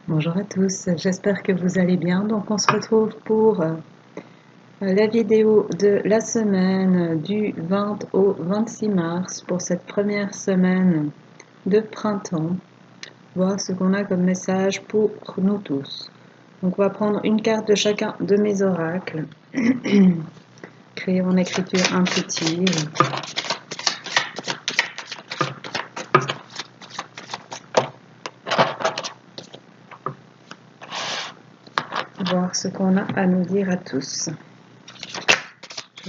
Bonjour à tous, j'espère que vous allez bien. Donc on se retrouve pour la vidéo de la semaine du 20 au 26 mars pour cette première semaine de printemps. Voir ce qu'on a comme message pour nous tous. Donc on va prendre une carte de chacun de mes oracles, créer en écriture intuitive. Voir ce qu'on a à nous dire à tous.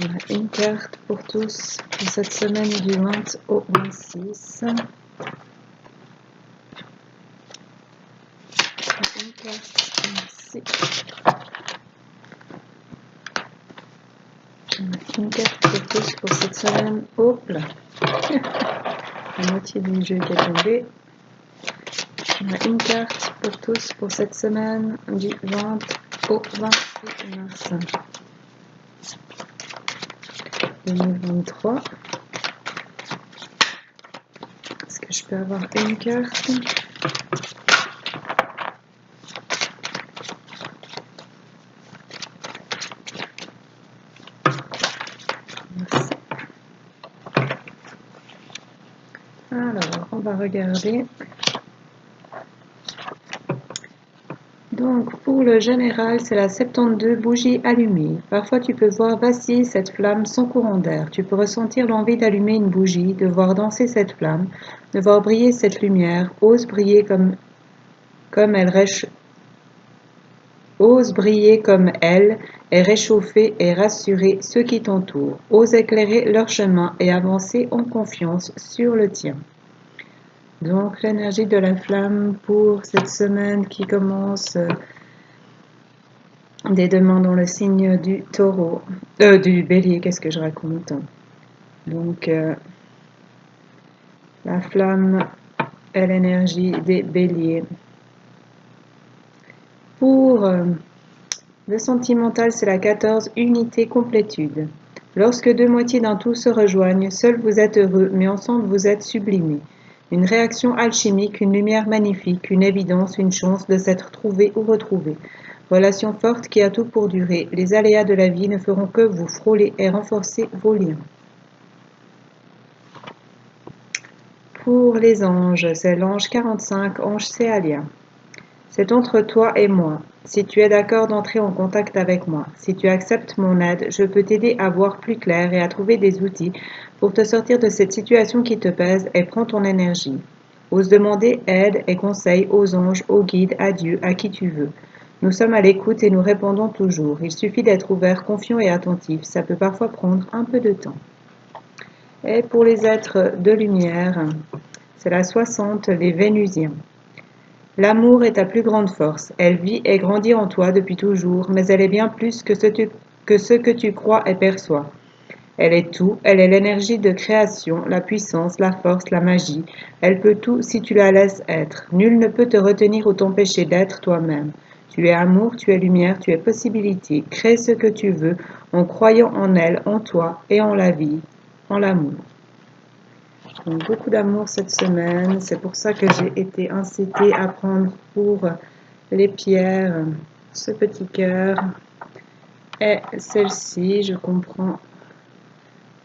On a une carte pour tous pour cette semaine du 20 au 26. Une carte ici. On a une carte pour tous pour cette semaine. Hop là. La moitié du jeu qui est tombée. On a une carte pour tous pour cette semaine du 20 au 26 mars 2023. Est-ce que je peux avoir une carte? Merci. Alors, on va regarder. Donc, pour le général, c'est la 72 bougies allumées. Parfois, tu peux voir vaciller cette flamme sans courant d'air. Tu peux ressentir l'envie d'allumer une bougie, de voir danser cette flamme, de voir briller cette lumière. Ose briller comme elle et réchauffer et rassurer ceux qui t'entourent. Ose éclairer leur chemin et avancer en confiance sur le tien. Donc, l'énergie de la flamme pour cette semaine qui commence des demandes dans le signe du taureau, du bélier, qu'est-ce que je raconte? Donc, la flamme est l'énergie des béliers. Pour le sentimental, c'est la 14, unité, complétude. Lorsque deux moitiés d'un tout se rejoignent, seul vous êtes heureux, mais ensemble vous êtes sublimés. Une réaction alchimique, une lumière magnifique, une évidence, une chance de s'être trouvé ou retrouvé. Relation forte qui a tout pour durer. Les aléas de la vie ne feront que vous frôler et renforcer vos liens. Pour les anges, c'est l'ange 45, ange Céalia. C'est entre toi et moi. Si tu es d'accord d'entrer en contact avec moi, si tu acceptes mon aide, je peux t'aider à voir plus clair et à trouver des outils pour te sortir de cette situation qui te pèse et prend ton énergie. Ose demander aide et conseil aux anges, aux guides, à Dieu, à qui tu veux. Nous sommes à l'écoute et nous répondons toujours. Il suffit d'être ouvert, confiant et attentif. Ça peut parfois prendre un peu de temps. Et pour les êtres de lumière, c'est la 60, les Vénusiens. L'amour est ta plus grande force. Elle vit et grandit en toi depuis toujours, mais elle est bien plus que ce que tu crois et perçois. Elle est tout, elle est l'énergie de création, la puissance, la force, la magie. Elle peut tout si tu la laisses être. Nul ne peut te retenir ou t'empêcher d'être toi-même. Tu es amour, tu es lumière, tu es possibilité. Crée ce que tu veux en croyant en elle, en toi et en la vie, en l'amour. Donc, beaucoup d'amour cette semaine, c'est pour ça que j'ai été incitée à prendre pour les pierres ce petit cœur et celle-ci, je comprends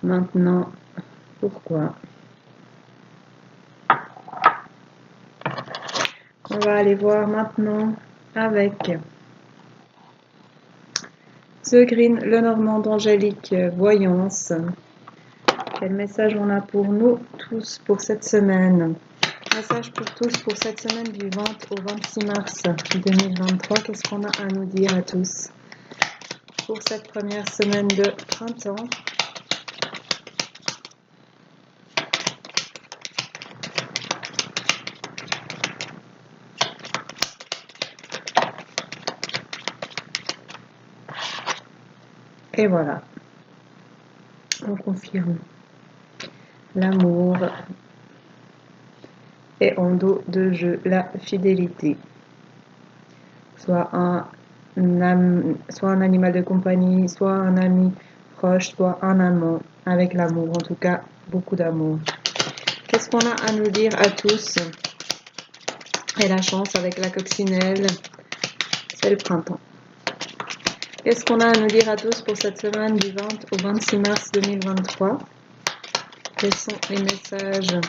maintenant pourquoi. On va aller voir maintenant avec The Green, le Normand d'Angélique Voyance. Quel message on a pour nous tous pour cette semaine? Message pour tous pour cette semaine du 20 au 26 mars 2023. Qu'est-ce qu'on a à nous dire à tous pour cette première semaine de printemps? Et voilà, on confirme l'amour et en dos de jeu la fidélité. Soit un animal de compagnie, soit un ami proche, soit un amant avec l'amour, en tout cas beaucoup d'amour. Qu'est-ce qu'on a à nous dire à tous Et la chance avec la coccinelle, c'est le printemps. Qu'est-ce qu'on a à nous dire à tous pour cette semaine du 20 au 26 mars 2023? Quels sont les messages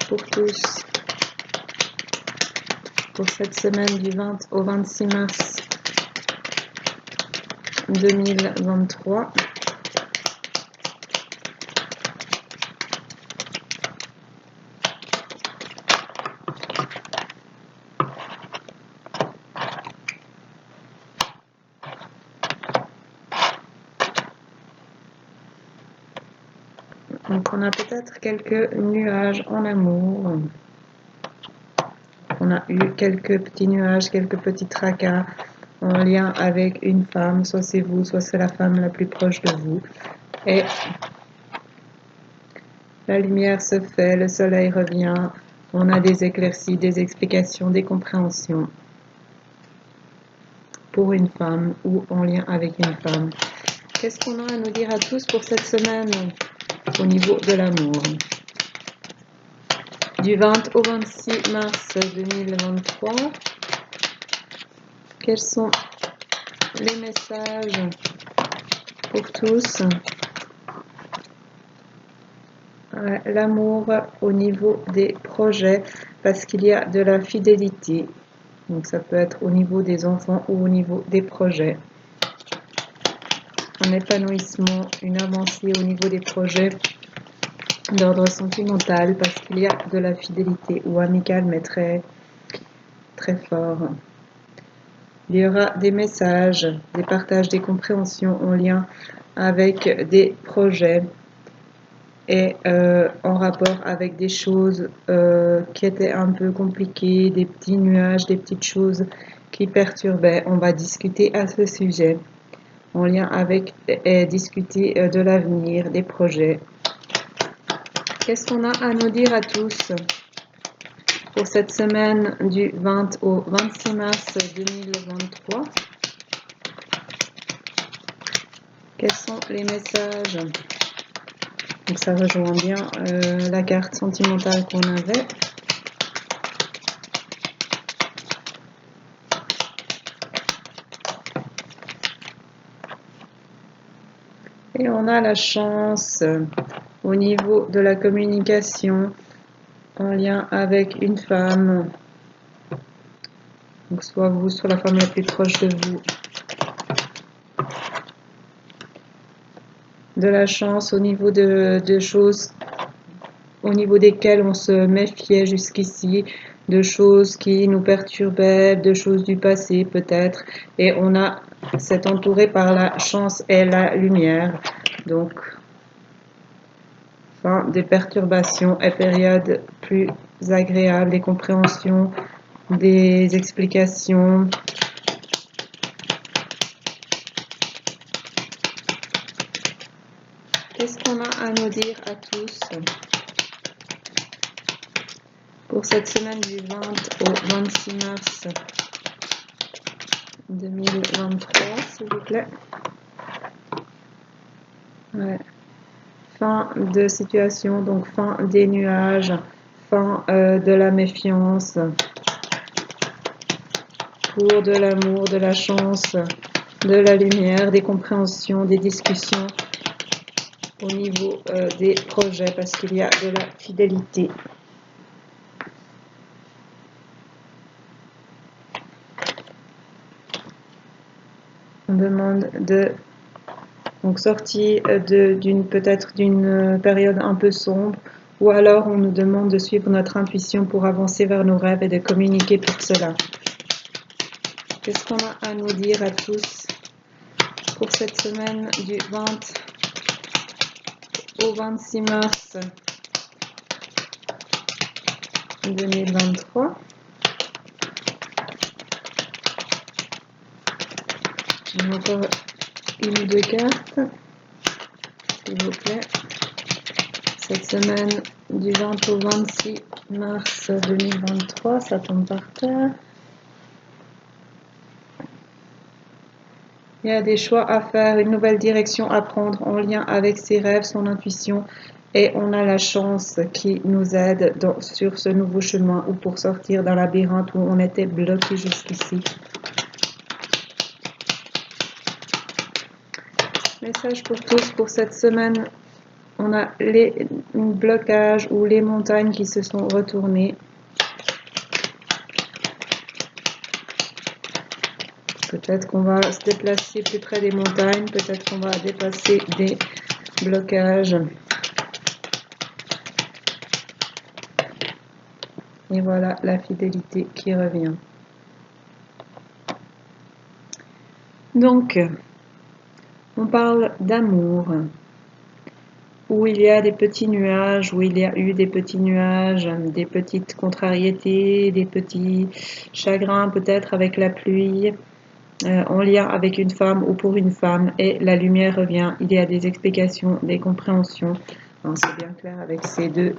pour tous pour cette semaine du 20 au 26 mars 2023? Donc on a peut-être quelques nuages en amour. On a eu quelques petits nuages, quelques petits tracas en lien avec une femme. Soit c'est vous, soit c'est la femme la plus proche de vous. Et la lumière se fait, le soleil revient. On a des éclaircies, des explications, des compréhensions pour une femme ou en lien avec une femme. Qu'est-ce qu'on a à nous dire à tous pour cette semaine au niveau de l'amour? Du 20 au 26 mars 2023, quels sont les messages pour tous? L'amour au niveau des projets, parce qu'il y a de la fidélité. Donc ça peut être au niveau des enfants ou au niveau des projets. Un épanouissement, une avancée au niveau des projets d'ordre sentimental, parce qu'il y a de la fidélité ou amicale, mais très, très fort. Il y aura des messages, des partages, des compréhensions en lien avec des projets et en rapport avec des choses qui étaient un peu compliquées, des petits nuages, des petites choses qui perturbaient. On va discuter à ce sujet en lien avec et discuter de l'avenir, des projets. Qu'est-ce qu'on a à nous dire à tous pour cette semaine du 20 au 26 mars 2023? Quels sont les messages? Donc ça rejoint bien la carte sentimentale qu'on avait. Et on a la chance au niveau de la communication en lien avec une femme. Donc soit vous, soit la femme la plus proche de vous. De la chance au niveau de choses au niveau desquelles on se méfiait jusqu'ici, de choses qui nous perturbaient, de choses du passé peut-être, et on a s'est entouré par la chance et la lumière. Donc, fin des perturbations et périodes plus agréables, des compréhensions, des explications. Qu'est-ce qu'on a à nous dire à tous pour cette semaine du 20 au 26 mars 2023, s'il vous plaît? Ouais. Fin de situation, donc fin des nuages, fin de la méfiance, pour de l'amour, de la chance, de la lumière, des compréhensions, des discussions au niveau des projets, parce qu'il y a de la fidélité. On demande de donc sortie peut-être d'une période un peu sombre, ou alors on nous demande de suivre notre intuition pour avancer vers nos rêves et de communiquer pour cela. Qu'est-ce qu'on a à nous dire à tous pour cette semaine du 20 au 26 mars 2023? J'ai encore une ou deux cartes, s'il vous plaît. Cette semaine du 20 au 26 mars 2023, ça tombe par terre. Il y a des choix à faire, une nouvelle direction à prendre en lien avec ses rêves, son intuition Et on a la chance qui nous aide sur ce nouveau chemin ou pour sortir d'un labyrinthe où on était bloqué jusqu'ici. Message pour tous pour cette semaine. On a les blocages ou les montagnes qui se sont retournées. Peut-être qu'on va se déplacer plus près des montagnes, peut-être qu'on va dépasser des blocages. Et voilà la fidélité qui revient. Donc, on parle d'amour, où il y a des petits nuages, où il y a eu des petits nuages, des petites contrariétés, des petits chagrins peut-être avec la pluie, en lien avec une femme ou pour une femme, et la lumière revient. Il y a des explications, des compréhensions. C'est bien clair avec ces deux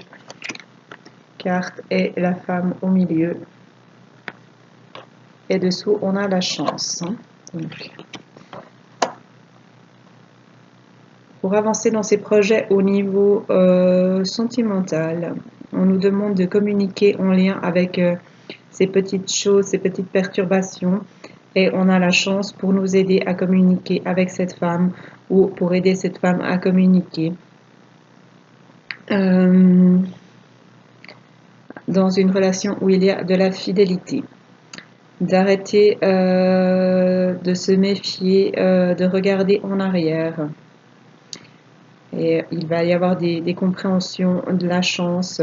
cartes et la femme au milieu. Et dessous, on a la chance. Donc, pour avancer dans ces projets au niveau sentimental, on nous demande de communiquer en lien avec ces petites choses, ces petites perturbations. Et on a la chance pour nous aider à communiquer avec cette femme ou pour aider cette femme à communiquer dans une relation où il y a de la fidélité. D'arrêter de se méfier, de regarder en arrière. Et il va y avoir des compréhensions de la chance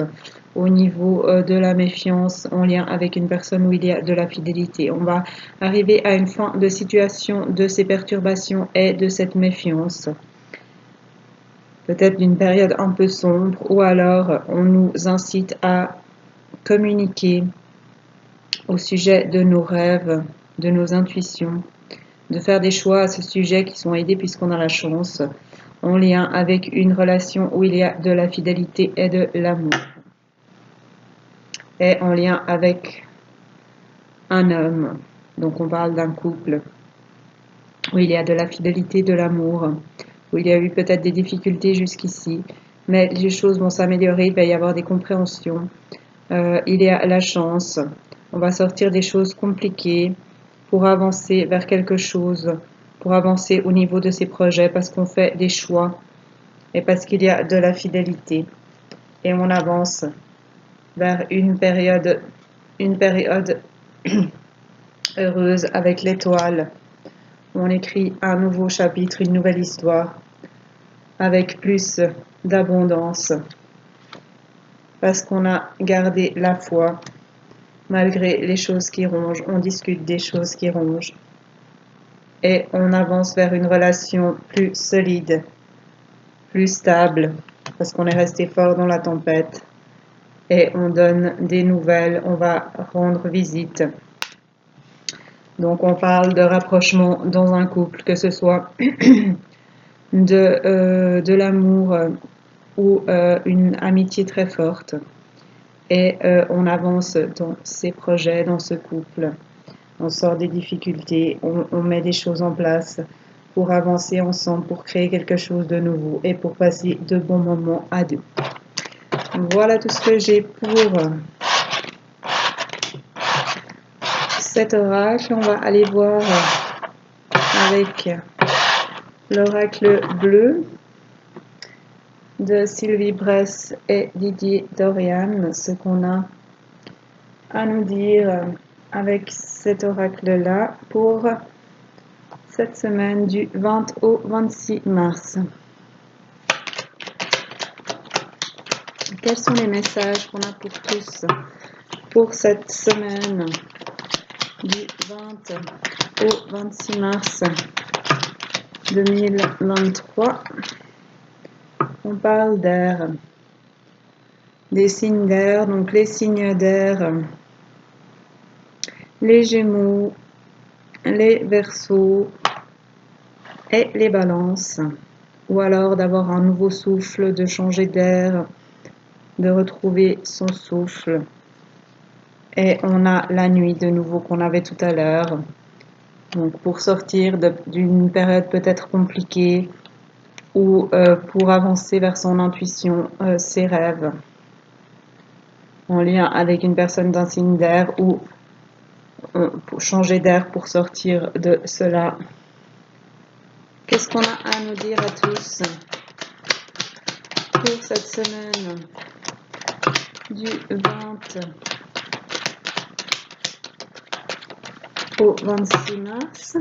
au niveau de la méfiance en lien avec une personne où il y a de la fidélité. On va arriver à une fin de situation de ces perturbations et de cette méfiance. Peut-être d'une période un peu sombre, ou alors on nous incite à communiquer au sujet de nos rêves, de nos intuitions, de faire des choix à ce sujet qui sont aidés puisqu'on a la chance, en lien avec une relation où il y a de la fidélité et de l'amour. Et en lien avec un homme, donc on parle d'un couple, où il y a de la fidélité, de l'amour, où il y a eu peut-être des difficultés jusqu'ici, mais les choses vont s'améliorer, il va y avoir des compréhensions, il y a la chance, on va sortir des choses compliquées pour avancer vers quelque chose, pour avancer au niveau de ces projets, parce qu'on fait des choix et parce qu'il y a de la fidélité. Et on avance vers une période heureuse avec l'étoile. On écrit un nouveau chapitre, une nouvelle histoire, avec plus d'abondance, parce qu'on a gardé la foi, malgré les choses qui rongent, on discute des choses qui rongent. Et on avance vers une relation plus solide, plus stable, parce qu'on est resté fort dans la tempête. Et on donne des nouvelles, on va rendre visite. Donc on parle de rapprochement dans un couple, que ce soit de l'amour ou une amitié très forte. Et on avance dans ces projets, dans ce couple. On sort des difficultés, on met des choses en place pour avancer ensemble, pour créer quelque chose de nouveau et pour passer de bons moments à deux. Voilà tout ce que j'ai pour cet oracle. On va aller voir avec l'oracle bleu de Sylvie Bress et Didier Dorian ce qu'on a à nous dire avec cet oracle-là pour cette semaine du 20 au 26 mars. Quels sont les messages qu'on a pour tous pour cette semaine du 20 au 26 mars 2023? On parle d'air, des signes d'air, donc les signes d'air, les Gémeaux, les Verseaux et les Balances, ou alors d'avoir un nouveau souffle, de changer d'air, de retrouver son souffle. Et on a la nuit de nouveau qu'on avait tout à l'heure. Donc pour sortir d'une période peut-être compliquée, ou pour avancer vers son intuition, ses rêves, en lien avec une personne d'un signe d'air ou pour changer d'air pour sortir de cela. Qu'est-ce qu'on a à nous dire à tous pour cette semaine du 20 au 26 mars?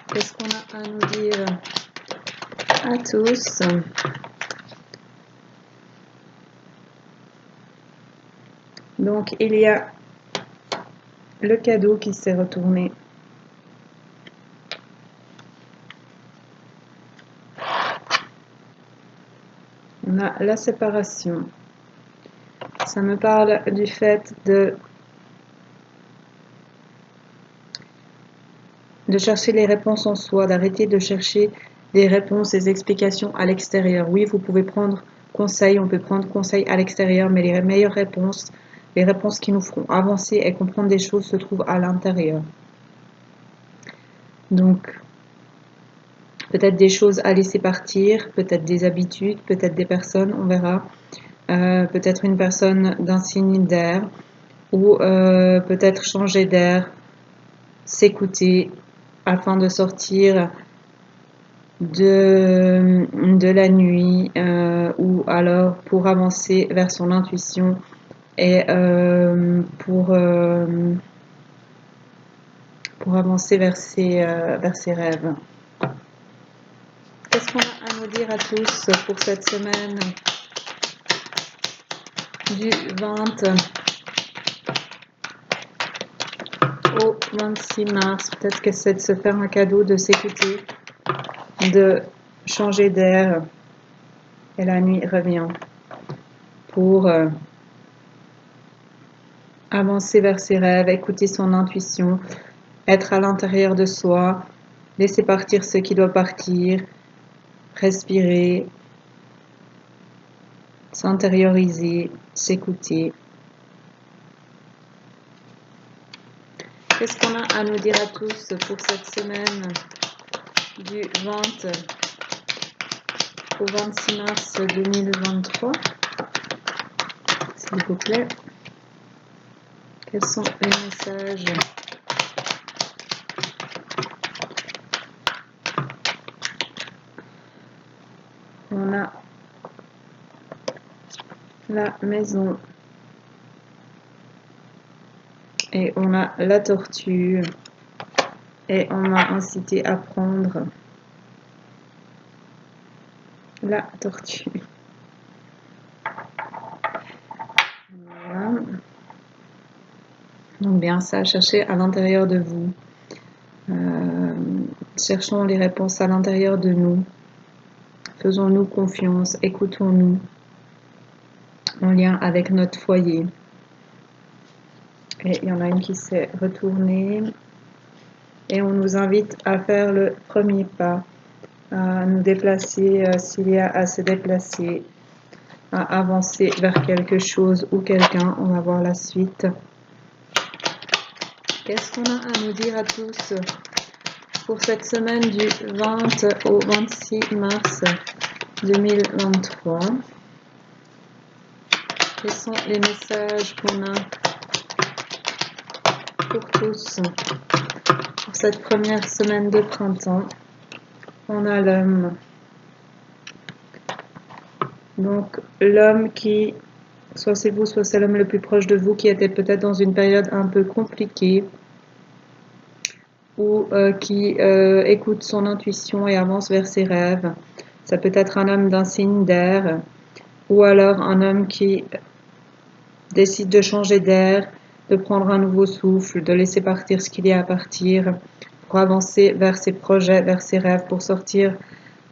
Qu'est-ce qu'on a à nous dire à tous? Donc, il y a le cadeau qui s'est retourné. On a la séparation. Ça me parle du fait de chercher les réponses en soi, d'arrêter de chercher des réponses, des explications à l'extérieur. Oui, vous pouvez prendre conseil, on peut prendre conseil à l'extérieur, mais les meilleures réponses, les réponses qui nous feront avancer et comprendre des choses se trouvent à l'intérieur. Donc, peut-être des choses à laisser partir, peut-être des habitudes, peut-être des personnes, on verra. Peut-être une personne d'un signe d'air, ou peut-être changer d'air, s'écouter afin de sortir de la nuit, ou alors pour avancer vers son intuition et pour avancer vers ses rêves. Qu'est-ce qu'on a à nous dire à tous pour cette semaine du 20 au 26 mars? Peut-être que c'est de se faire un cadeau, de s'écouter, de changer d'air, et la nuit revient pour avancer vers ses rêves, écouter son intuition, être à l'intérieur de soi, laisser partir ce qui doit partir, respirer, s'intérioriser, s'écouter. Qu'est-ce qu'on a à nous dire à tous pour cette semaine du 20 au 26 mars 2023, s'il vous plaît? Quels sont les messages? On a la maison et on a la tortue et on m'a incité à prendre la tortue. Voilà. Donc bien ça, cherchez à l'intérieur de vous. Cherchons les réponses à l'intérieur de nous. Faisons-nous confiance, écoutons-nous en lien avec notre foyer. Et il y en a une qui s'est retournée. Et on nous invite à faire le premier pas, à nous déplacer s'il y a à se déplacer, à avancer vers quelque chose ou quelqu'un. On va voir la suite. Qu'est-ce qu'on a à nous dire à tous pour cette semaine du 20 au 26 mars 2023? Quels sont les messages qu'on a pour tous pour cette première semaine de printemps? On a l'homme. Donc l'homme qui, soit c'est vous, soit c'est l'homme le plus proche de vous, qui était peut-être dans une période un peu compliquée, ou qui écoute son intuition et avance vers ses rêves. Ça peut être un homme d'un signe d'air, ou alors un homme qui décide de changer d'air, de prendre un nouveau souffle, de laisser partir ce qu'il y a à partir, pour avancer vers ses projets, vers ses rêves, pour sortir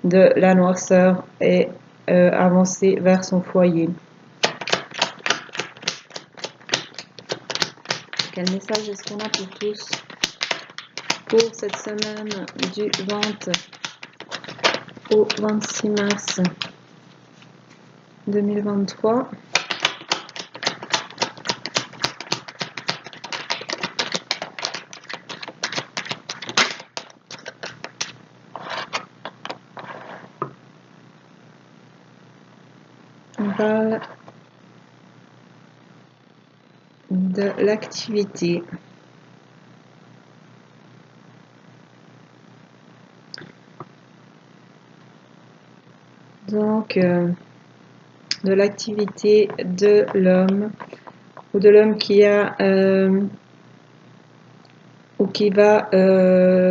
de la noirceur et avancer vers son foyer. Quel message est-ce qu'on a pour tous pour cette semaine du 20 au 26 mars 2023? parle de l'activité. Donc, de l'activité de l'homme, ou de l'homme qui a ou qui va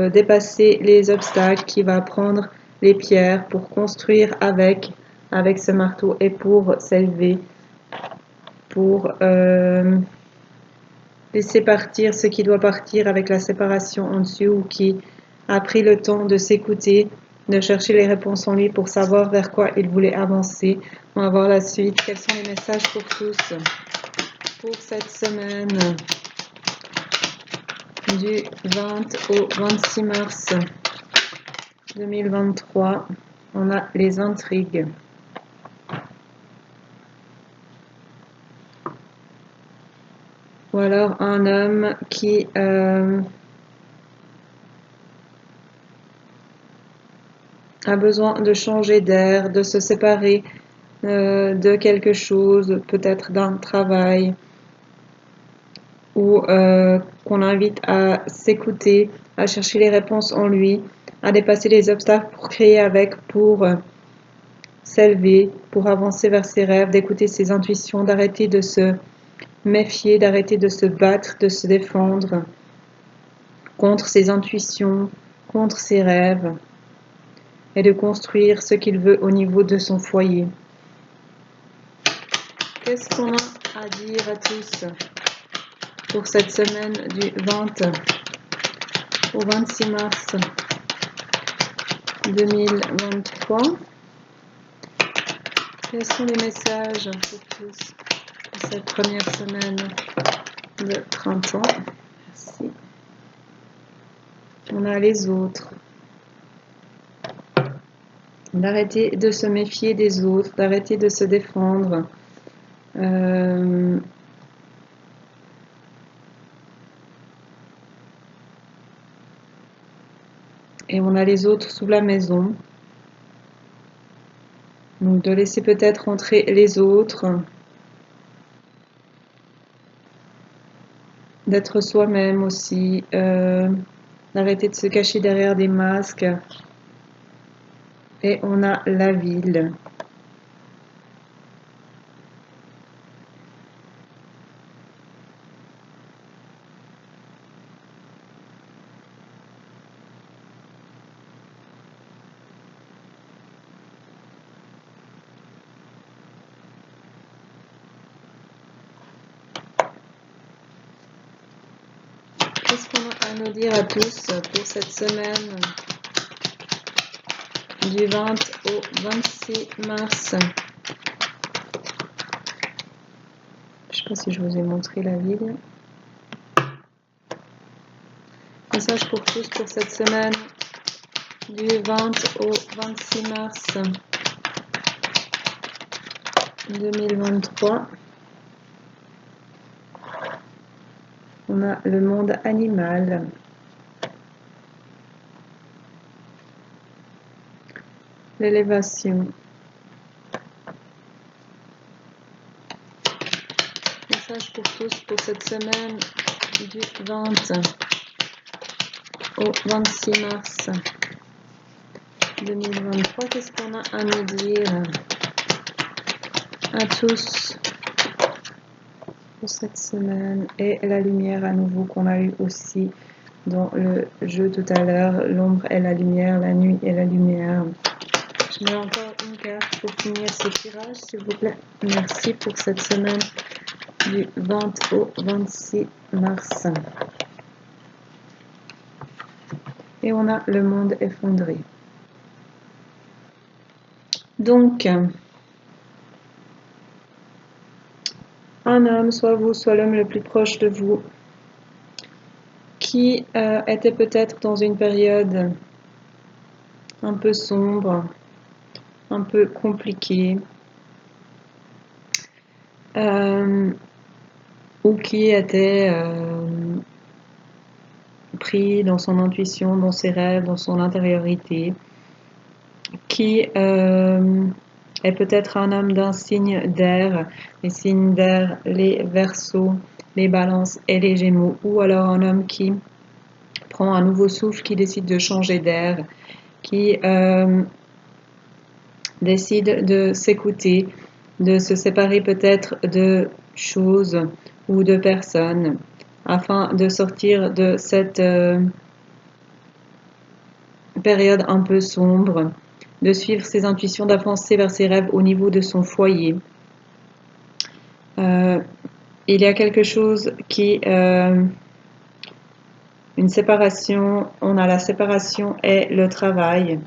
dépasser les obstacles, qui va prendre les pierres pour construire avec ce marteau et pour s'élever, pour laisser partir ce qui doit partir avec la séparation en dessus, ou qui a pris le temps de s'écouter, de chercher les réponses en lui pour savoir vers quoi il voulait avancer. On va voir la suite. Quels sont les messages pour tous pour cette semaine du 20 au 26 mars 2023? On a les intrigues. Ou alors un homme qui a besoin de changer d'air, de se séparer de quelque chose, peut-être d'un travail, ou qu'on invite à s'écouter, à chercher les réponses en lui, à dépasser les obstacles pour créer avec, pour s'élever, pour avancer vers ses rêves, d'écouter ses intuitions, d'arrêter de se méfier, d'arrêter de se battre, de se défendre contre ses intuitions, contre ses rêves, et de construire ce qu'il veut au niveau de son foyer. Qu'est-ce qu'on a à dire à tous pour cette semaine du 20 au 26 mars 2023? Quels sont les messages pour tous pour cette première semaine de printemps? Merci. On a les autres. D'arrêter de se méfier des autres, d'arrêter de se défendre. Et on a les autres sous la maison. Donc de laisser peut-être entrer les autres. D'être soi-même aussi. D'arrêter de se cacher derrière des masques. Et on a la ville. Qu'est-ce qu'on a à nous dire à tous pour cette semaine du 20 au 26 mars? Je ne sais pas si je vous ai montré la ville. Message pour tous pour cette semaine du 20 au 26 mars 2023. On a le monde animal. L'élévation. Message pour tous pour cette semaine du 20 au 26 mars 2023. Qu'est-ce qu'on a à nous dire à tous pour cette semaine? Et la lumière à nouveau qu'on a eu aussi dans le jeu tout à l'heure. L'ombre et la lumière, la nuit et la lumière. Je mets encore une carte pour finir ce tirage, s'il vous plaît. Merci pour cette semaine du 20 au 26 mars. Et on a le monde effondré. Donc, un homme, soit vous, soit l'homme le plus proche de vous, qui était peut-être dans une période un peu sombre, un peu compliquée, ou qui était pris dans son intuition, dans ses rêves, dans son intériorité, qui est peut-être un homme d'un signe d'air, les signes d'air, les Verseaux, les Balances et les Gémeaux, ou alors un homme qui prend un nouveau souffle, qui décide de changer d'air, qui décide de s'écouter, de se séparer peut-être de choses ou de personnes, afin de sortir de cette période un peu sombre, de suivre ses intuitions, d'avancer vers ses rêves au niveau de son foyer. Il y a quelque chose qui... une séparation, on a la séparation et le travail.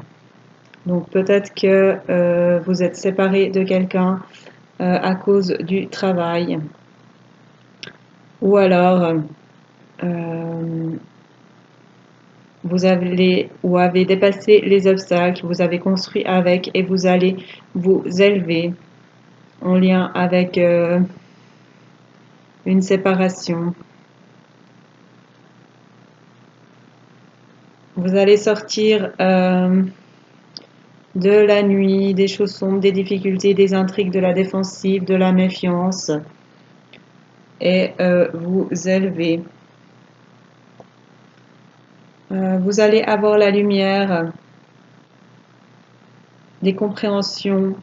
Donc peut-être que vous êtes séparé de quelqu'un à cause du travail. Ou alors vous avez dépassé les obstacles, vous avez construit avec et vous allez vous élever en lien avec une séparation. Vous allez sortir de la nuit, des choses sombres, des difficultés, des intrigues, de la défensive, de la méfiance et vous élever. Vous allez avoir la lumière, des compréhensions,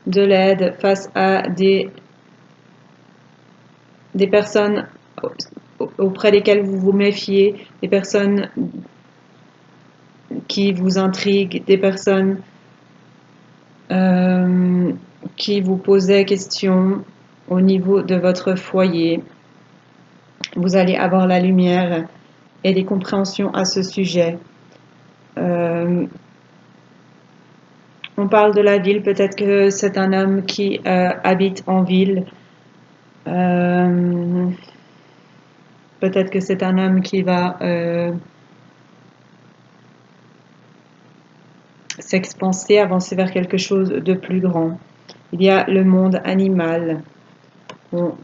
de l'aide face à des personnes auprès desquelles vous vous méfiez, des personnes qui vous intriguent, des personnes qui vous posent des questions au niveau de votre foyer. Vous allez avoir la lumière et des compréhensions à ce sujet. On parle de la ville, peut-être que c'est un homme qui habite en ville. Peut-être que c'est un homme qui va s'expanser, avancer vers quelque chose de plus grand. Il y a le monde animal. On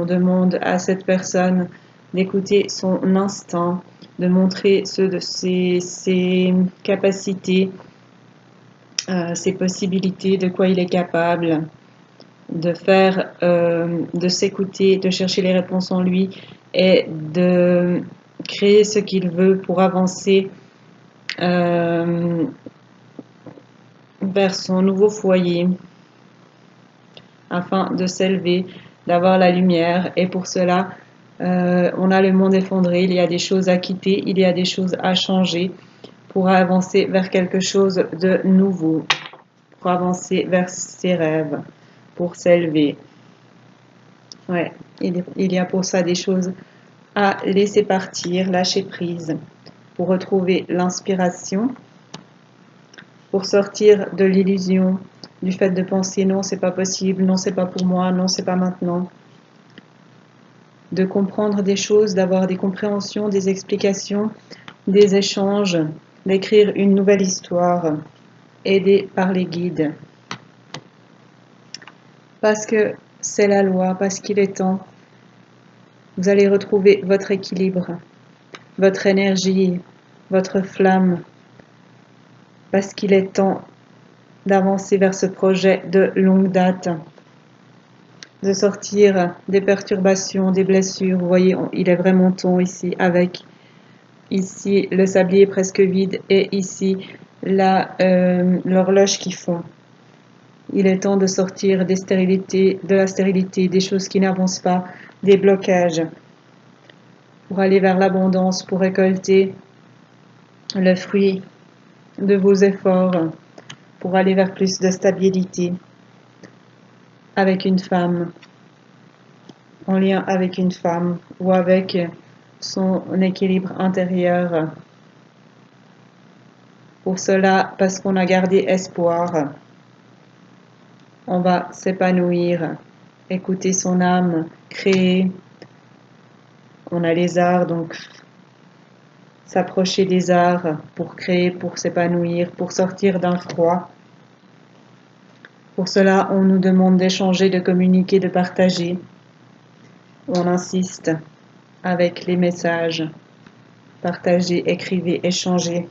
demande à cette personne d'écouter son instinct, de montrer ses capacités, ses possibilités, de quoi il est capable, de faire, de s'écouter, de chercher les réponses en lui et de créer ce qu'il veut pour avancer vers son nouveau foyer afin de s'élever, d'avoir la lumière. Et pour cela, on a le monde effondré, il y a des choses à quitter, il y a des choses à changer pour avancer vers quelque chose de nouveau, pour avancer vers ses rêves, pour s'élever. Ouais, il y a pour ça des choses à laisser partir, lâcher prise, pour retrouver l'inspiration, pour sortir de l'illusion du fait de penser non, c'est pas possible, non, c'est pas pour moi, non, c'est pas maintenant. De comprendre des choses, d'avoir des compréhensions, des explications, des échanges, d'écrire une nouvelle histoire, aidé par les guides. Parce que c'est la loi, parce qu'il est temps, vous allez retrouver votre équilibre, votre énergie, votre flamme, parce qu'il est temps d'avancer vers ce projet de longue date, de sortir des perturbations, des blessures. Vous voyez, il est vraiment temps ici, avec ici le sablier presque vide et ici l'horloge qui fond. Il est temps de sortir des stérilités, de la stérilité, des choses qui n'avancent pas, des blocages, pour aller vers l'abondance, pour récolter le fruit de vos efforts, pour aller vers plus de stabilité avec une femme, en lien avec une femme ou avec son équilibre intérieur. Pour cela, parce qu'on a gardé espoir, on va s'épanouir, écouter son âme, créer. On a les arts, donc s'approcher des arts pour créer, pour s'épanouir, pour sortir d'un froid. Pour cela, on nous demande d'échanger, de communiquer, de partager. On insiste avec les messages. Partagez, écrivez, échangez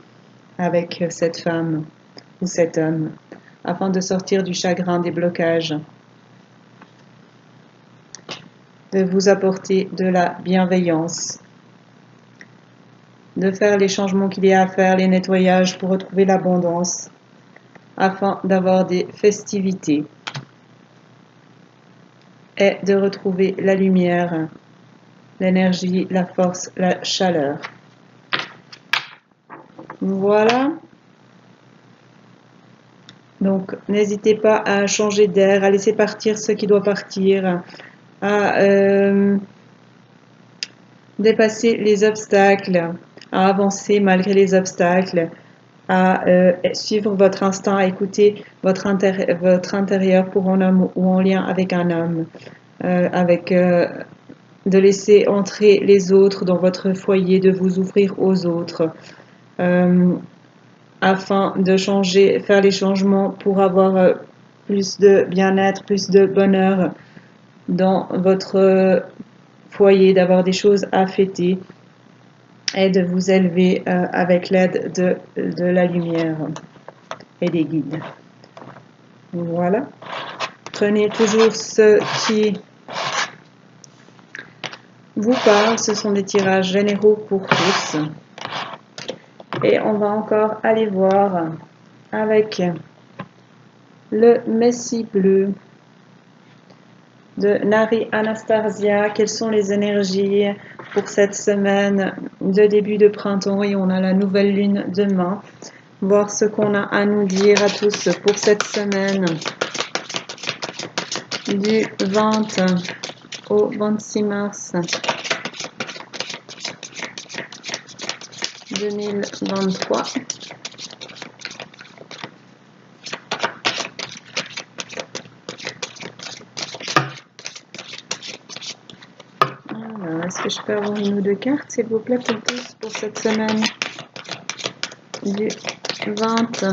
avec cette femme ou cet homme afin de sortir du chagrin, des blocages, de vous apporter de la bienveillance, de faire les changements qu'il y a à faire, les nettoyages pour retrouver l'abondance, afin d'avoir des festivités et de retrouver la lumière, l'énergie, la force, la chaleur. Voilà. Donc, n'hésitez pas à changer d'air, à laisser partir ce qui doit partir, à dépasser les obstacles, à avancer malgré les obstacles, à suivre votre instinct, à écouter votre intérieur pour un homme ou en lien avec un homme, de laisser entrer les autres dans votre foyer, de vous ouvrir aux autres, afin de changer, faire les changements pour avoir plus de bien-être, plus de bonheur dans votre foyer, d'avoir des choses à fêter et de vous élever avec l'aide de la lumière et des guides. Voilà. Prenez toujours ce qui vous parle, ce sont des tirages généraux pour tous. Et on va encore aller voir avec le Messie bleu de Nari Anastasia, quelles sont les énergies pour cette semaine de début de printemps, et on a la nouvelle lune demain. Voir ce qu'on a à nous dire à tous pour cette semaine du 20 au 26 mars 2023. Alors, est-ce que je peux avoir une ou deux cartes, s'il vous plaît, pour tous, pour cette semaine du 20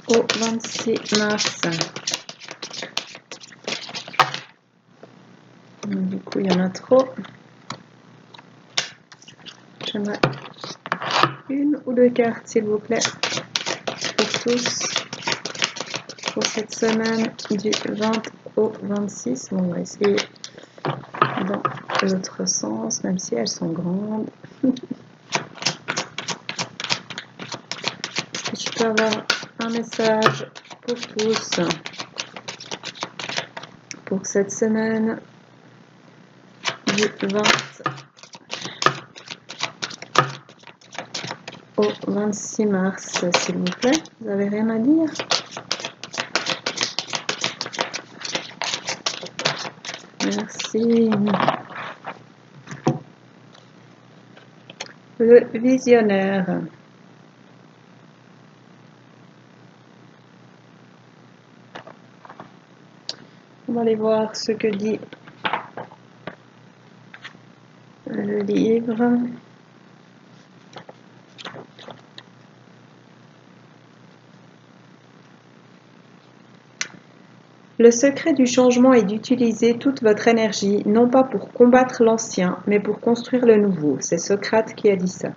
au 26 mars. Du coup, il y en a trop. J'aimerais une ou deux cartes, s'il vous plaît, pour tous, pour cette semaine du 20 au 26. Bon, on va essayer dans l'autre sens, même si elles sont grandes. Je peux avoir un message pour tous pour cette semaine du 20 au 26 mars, s'il vous plaît. Vous avez rien à dire? Merci. Le visionnaire. On va aller voir ce que dit le livre. Le secret du changement est d'utiliser toute votre énergie, non pas pour combattre l'ancien, mais pour construire le nouveau. C'est Socrate qui a dit ça.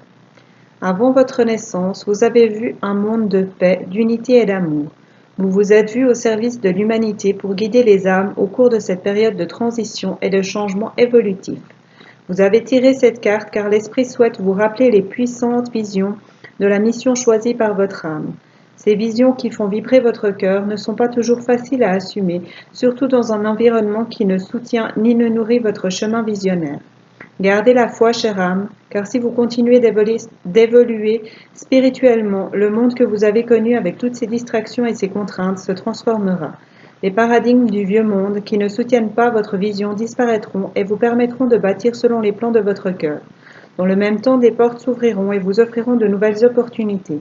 Avant votre naissance, vous avez vu un monde de paix, d'unité et d'amour. Vous vous êtes vu au service de l'humanité pour guider les âmes au cours de cette période de transition et de changement évolutif. Vous avez tiré cette carte car l'esprit souhaite vous rappeler les puissantes visions de la mission choisie par votre âme. Ces visions qui font vibrer votre cœur ne sont pas toujours faciles à assumer, surtout dans un environnement qui ne soutient ni ne nourrit votre chemin visionnaire. Gardez la foi, chère âme, car si vous continuez d'évoluer spirituellement, le monde que vous avez connu avec toutes ses distractions et ses contraintes se transformera. Les paradigmes du vieux monde qui ne soutiennent pas votre vision disparaîtront et vous permettront de bâtir selon les plans de votre cœur. Dans le même temps, des portes s'ouvriront et vous offriront de nouvelles opportunités.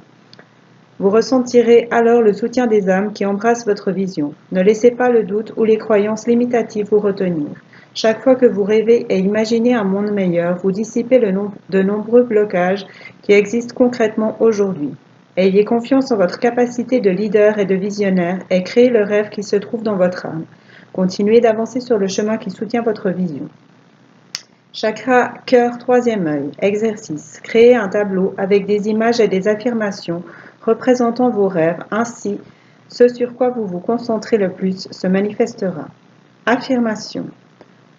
Vous ressentirez alors le soutien des âmes qui embrassent votre vision. Ne laissez pas le doute ou les croyances limitatives vous retenir. Chaque fois que vous rêvez et imaginez un monde meilleur, vous dissipez de nombreux blocages qui existent concrètement aujourd'hui. Ayez confiance en votre capacité de leader et de visionnaire et créez le rêve qui se trouve dans votre âme. Continuez d'avancer sur le chemin qui soutient votre vision. Chakra cœur, troisième œil. Exercice. Créez un tableau avec des images et des affirmations représentant vos rêves. Ainsi, ce sur quoi vous vous concentrez le plus se manifestera. Affirmation.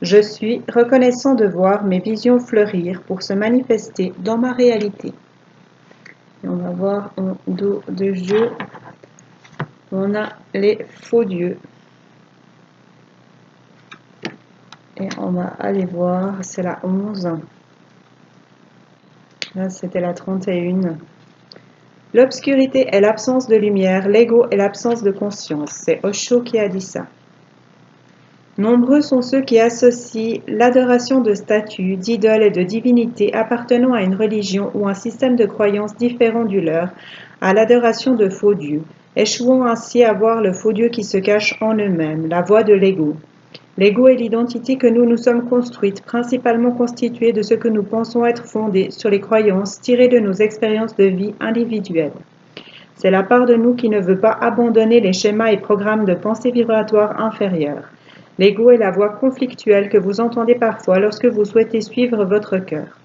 Je suis reconnaissant de voir mes visions fleurir pour se manifester dans ma réalité. Et on va voir en dos de jeu, on a les faux dieux. Et on va aller voir, c'est la 11. Là, c'était la 31. L'obscurité est l'absence de lumière, l'ego est l'absence de conscience. C'est Osho qui a dit ça. Nombreux sont ceux qui associent l'adoration de statues, d'idoles et de divinités appartenant à une religion ou un système de croyances différent du leur à l'adoration de faux dieux, échouant ainsi à voir le faux dieu qui se cache en eux-mêmes, la voix de l'ego. L'ego est l'identité que nous nous sommes construites, principalement constituée de ce que nous pensons être fondé sur les croyances tirées de nos expériences de vie individuelles. C'est la part de nous qui ne veut pas abandonner les schémas et programmes de pensée vibratoire inférieure. L'ego est la voix conflictuelle que vous entendez parfois lorsque vous souhaitez suivre votre cœur.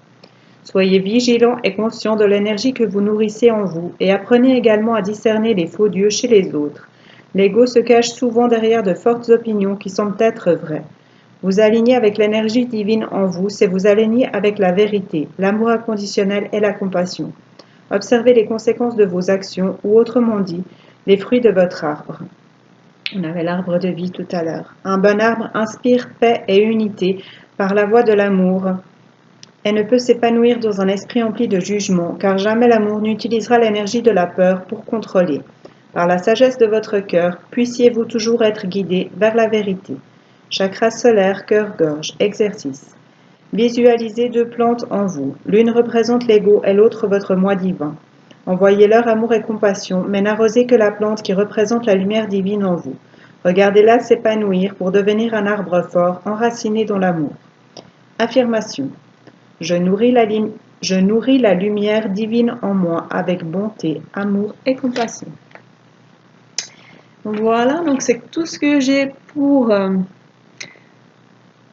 Soyez vigilants et conscients de l'énergie que vous nourrissez en vous et apprenez également à discerner les faux dieux chez les autres. L'ego se cache souvent derrière de fortes opinions qui semblent être vraies. Vous aligner avec l'énergie divine en vous, c'est vous aligner avec la vérité, l'amour inconditionnel et la compassion. Observez les conséquences de vos actions, ou autrement dit, les fruits de votre arbre. On avait l'arbre de vie tout à l'heure. Un bon arbre inspire paix et unité par la voie de l'amour et ne peut s'épanouir dans un esprit empli de jugement, car jamais l'amour n'utilisera l'énergie de la peur pour contrôler. Par la sagesse de votre cœur, puissiez-vous toujours être guidé vers la vérité. Chakra solaire, cœur-gorge, exercice. Visualisez deux plantes en vous. L'une représente l'ego et l'autre votre moi divin. Envoyez-leur amour et compassion, mais n'arrosez que la plante qui représente la lumière divine en vous. Regardez-la s'épanouir pour devenir un arbre fort, enraciné dans l'amour. Affirmation. Je nourris la lumière divine en moi avec bonté, amour et compassion. Voilà, donc c'est tout ce que j'ai pour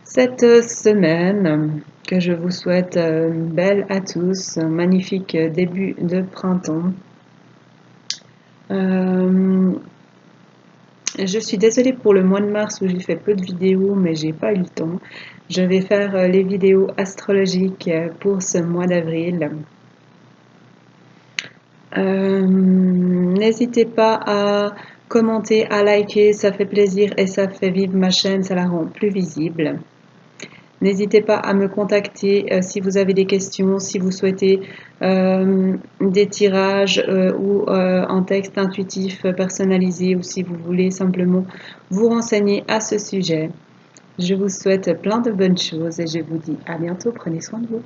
cette semaine. Que je vous souhaite belle à tous, un magnifique début de printemps. Je suis désolée pour le mois de mars où j'ai fait peu de vidéos, mais j'ai pas eu le temps. Je vais faire les vidéos astrologiques pour ce mois d'avril. N'hésitez pas à commenter, à liker, ça fait plaisir et ça fait vivre ma chaîne, ça la rend plus visible. N'hésitez pas à me contacter si vous avez des questions, si vous souhaitez des tirages ou un texte intuitif personnalisé ou si vous voulez simplement vous renseigner à ce sujet. Je vous souhaite plein de bonnes choses et je vous dis à bientôt. Prenez soin de vous.